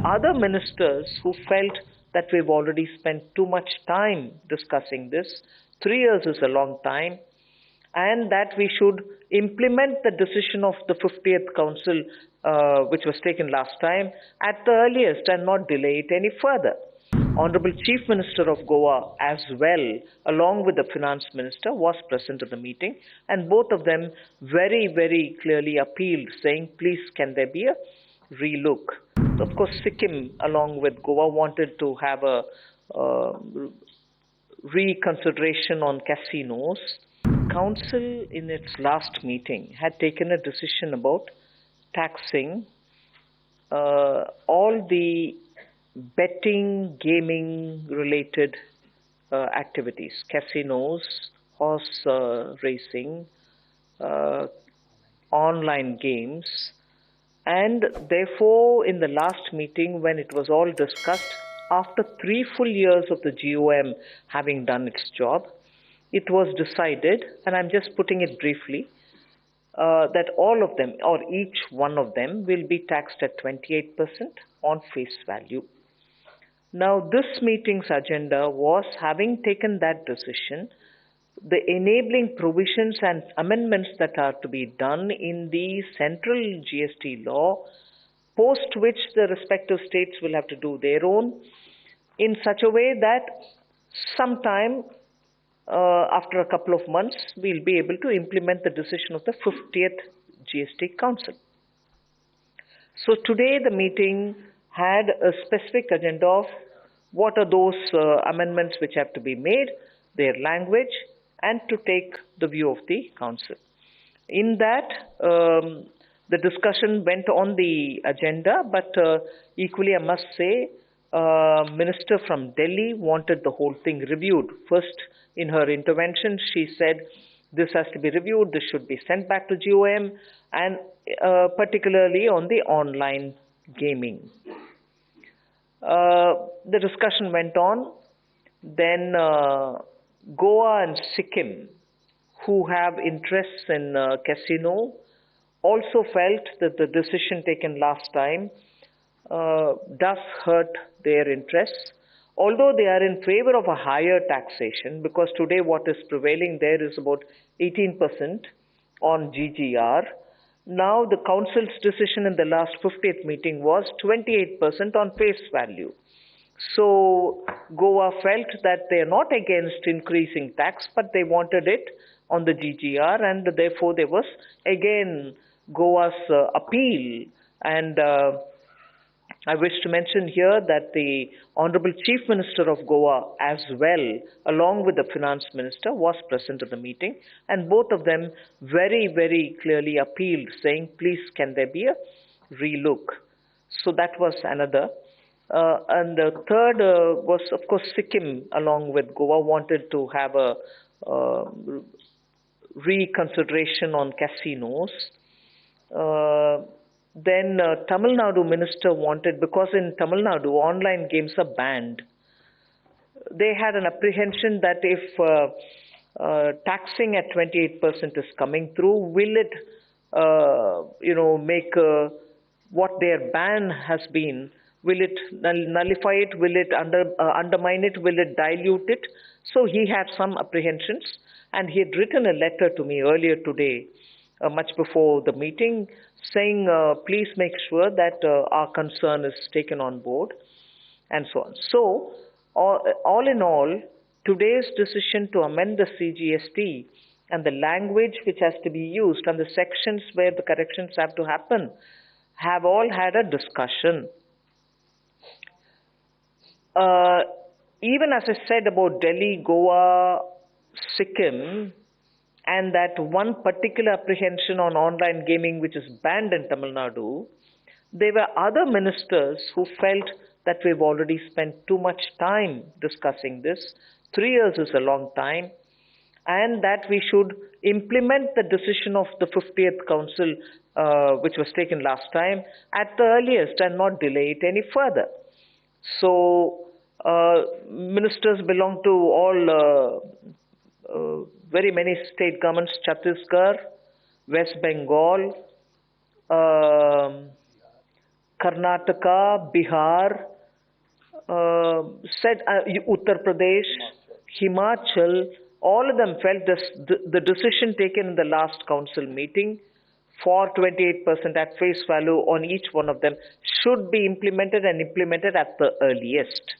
other ministers who felt that we've already spent too much time discussing this. 3 years is a long time, and that we should implement the decision of the 50th Council, which was taken last time, at the earliest and not delay it any further. Honorable Chief Minister of Goa as well, along with the Finance Minister, was present at the meeting, and both of them very, very clearly appealed, saying, please, can there be a relook? So, of course, Sikkim, along with Goa, wanted to have a reconsideration on casinos. Council, in its last meeting, had taken a decision about taxing all the betting, gaming related activities, casinos, horse racing, online games, and therefore in the last meeting when it was all discussed, after 3 full years of the GOM having done its job, it was decided, and I'm just putting it briefly, that all of them or each one of them will be taxed at 28% on face value. Now, this meeting's agenda was, having taken that decision, the enabling provisions and amendments that are to be done in the central GST law, post which the respective states will have to do their own, in such a way that sometime after a couple of months, we'll be able to implement the decision of the 50th GST Council. So today the meeting had a specific agenda of what are those amendments which have to be made, their language, and to take the view of the Council. In that, the discussion went on the agenda, but equally I must say, Minister from Delhi wanted the whole thing reviewed. First, in her intervention, she said this has to be reviewed, this should be sent back to GOM, and particularly on the online gaming. The discussion went on. Then Goa and Sikkim, who have interests in casino, also felt that the decision taken last time does hurt their interests, although they are in favor of a higher taxation, because today what is prevailing there is about 18% on GGR. Now the Council's decision in the last 50th meeting was 28% on face value. So Goa felt that they are not against increasing tax, but they wanted it on the GGR, and therefore there was again Goa's appeal. And I wish to mention here that the Honorable Chief Minister of Goa as well, along with the Finance Minister, was present at the meeting, and both of them very, very clearly appealed, saying, please, can there be a relook? So that was another. And the third was, of course, Sikkim, along with Goa, wanted to have a reconsideration on casinos. Then Tamil Nadu minister wanted, because in Tamil Nadu online games are banned. They had an apprehension that if taxing at 28% is coming through, will it, make what their ban has been? Will it nullify it? Will it undermine it? Will it dilute it? So he had some apprehensions, and he had written a letter to me earlier today, much before the meeting, saying, please make sure that our concern is taken on board, and so on. So, all in all, today's decision to amend the CGST and the language which has to be used and the sections where the corrections have to happen have all had a discussion. Even as I said about Delhi, Goa, Sikkim, and that one particular apprehension on online gaming which is banned in Tamil Nadu, there were other ministers who felt that we've already spent too much time discussing this. 3 years is a long time, and that we should implement the decision of the 50th Council, which was taken last time, at the earliest and not delay it any further. So, ministers belong to all very many state governments, Chhattisgarh, West Bengal, Karnataka, Bihar, Uttar Pradesh, Himachal, all of them felt the decision taken in the last council meeting for 28% at face value on each one of them should be implemented and implemented at the earliest.